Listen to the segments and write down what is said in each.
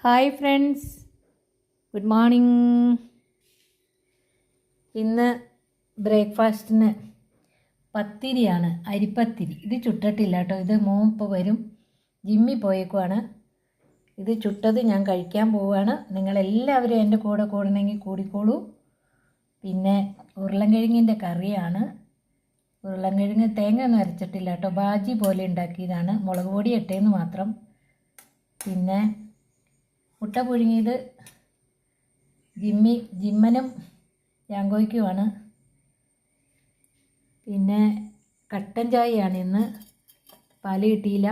Hi friends, good morning. ഇന്ന് ബ്രേക്ക്ഫാസ്റ്റിന് പത്തിരിയാണ്, അരിപ്പത്തിരി. ഇത് ചുട്ടിട്ടില്ല കേട്ടോ. ഇത് മോൻ ഇപ്പോൾ വരും, ജിമ്മിൽ പോയേക്കുവാണ്. ഇത് ചുട്ടത് ഞാൻ കഴിക്കാൻ പോവുകയാണ്. നിങ്ങളെല്ലാവരും എൻ്റെ കൂടെ കൂടണമെങ്കിൽ കൂടിക്കോളൂ. പിന്നെ ഉരുളൻകിഴങ്ങിൻ്റെ കറിയാണ്. ഉരുളൻകിഴങ്ങ് തേങ്ങ ഒന്നും അരച്ചിട്ടില്ല കേട്ടോ, ബാജി പോലെ ഉണ്ടാക്കിയതാണ്. മുളക് പൊടി ഇട്ടേന്ന് മാത്രം. പിന്നെ മുട്ട പുഴുങ്ങിയത് ജിമ്മനും യാങ്കോയ്ക്കുമാണ്. പിന്നെ കട്ടൻ ചായയാണ് ഇന്ന്. പാല് കിട്ടിയില്ല,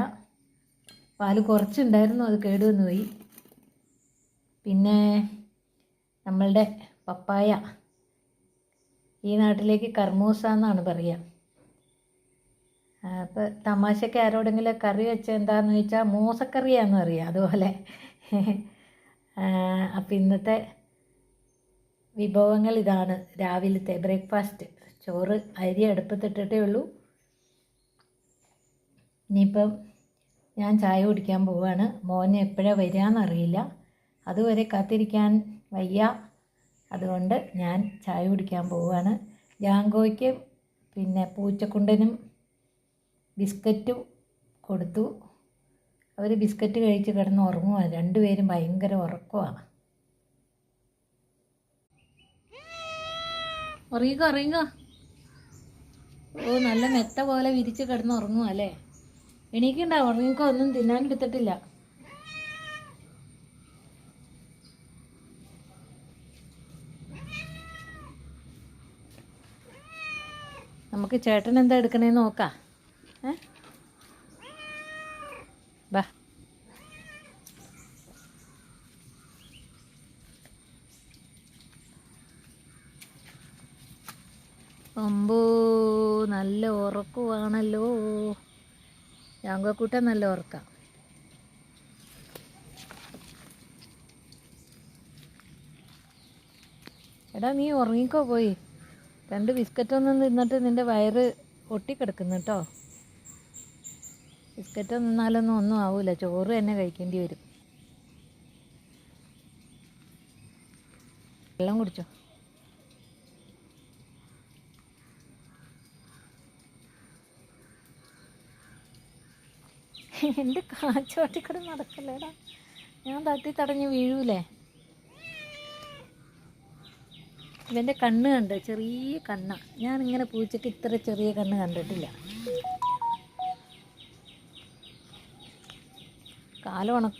പാല് കുറച്ചുണ്ടായിരുന്നു, അത് കേടുവന്ന് പോയി. പിന്നെ നമ്മളുടെ പപ്പായ, ഈ നാട്ടിലേക്ക് കർമൂസ എന്നാണ് പറയുക. അപ്പോൾ തമാശയ്ക്ക് ആരോടെങ്കിലും കറി വെച്ചാൽ എന്താണെന്ന് ചോദിച്ചാൽ മൂസക്കറിയാണെന്ന് അറിയാം, അതുപോലെ. അപ്പം ഇന്നത്തെ വിഭവങ്ങൾ ഇതാണ്. രാവിലത്തെ ബ്രേക്ക്ഫാസ്റ്റ് ചോറ്, അരി അടുപ്പത്തിട്ടിട്ടേ ഉള്ളൂ. ഇനിയിപ്പം ഞാൻ ചായ കുടിക്കാൻ പോവുകയാണ്. മോന് എപ്പോഴാണ് വരികയെന്നറിയില്ല, അതുവരെ കാത്തിരിക്കാൻ വയ്യ. അതുകൊണ്ട് ഞാൻ ചായ കുടിക്കാൻ പോവുകയാണ്. ജാങ്കോയ്ക്ക് പിന്നെ പൂച്ചക്കുണ്ടനും ബിസ്ക്കറ്റും കൊടുത്തു. അവർ ബിസ്ക്കറ്റ് കഴിച്ച് കിടന്ന് ഉറങ്ങുവാണ്. രണ്ടുപേരും ഭയങ്കര ഉറക്കമാണ്. ഉറങ്ങിക്കോ. ഓ, നല്ല മെത്ത പോലെ വിരിച്ച് കിടന്ന് ഉറങ്ങുക അല്ലേ. എണീക്കണ്ട, ഉറങ്ങിക്കോ. ഒന്നും തിന്നാൻ എടുത്തിട്ടില്ല. നമുക്ക് ചേട്ടൻ എന്താ എടുക്കണേന്ന് നോക്കാം. ബാ. അമ്പോ, നല്ല ഉറക്കമാണല്ലോ. യാങ്കോക്കൂട്ടൻ നല്ല ഉറക്കാം. എടാ, നീ ഉറങ്ങിക്കോ പോയി. 2 ബിസ്ക്കറ്റൊന്നും തിന്നിട്ട് നിൻ്റെ വയറ് ഒട്ടിക്കിടക്കുന്നു കേട്ടോ. ബിസ്ക്കറ്റ് നിന്നാലൊന്നും ഒന്നും ആവില്ല, ചോറ് തന്നെ കഴിക്കേണ്ടി വരും. വെള്ളം കുടിച്ചോ. എൻ്റെ കാച്ചോട്ടിക്കൂടെ നടക്കല്ലേടാ, ഞാൻ തട്ടി തടഞ്ഞ് വീഴൂലേ. ഇവൻ്റെ കണ്ണ് കണ്ട്, ചെറിയ കണ്ണാണ്. ഞാനിങ്ങനെ പൂച്ചയ്ക്ക് ഇത്ര ചെറിയ കണ്ണ് കണ്ടിട്ടില്ല. കാല് ഉണക്ക്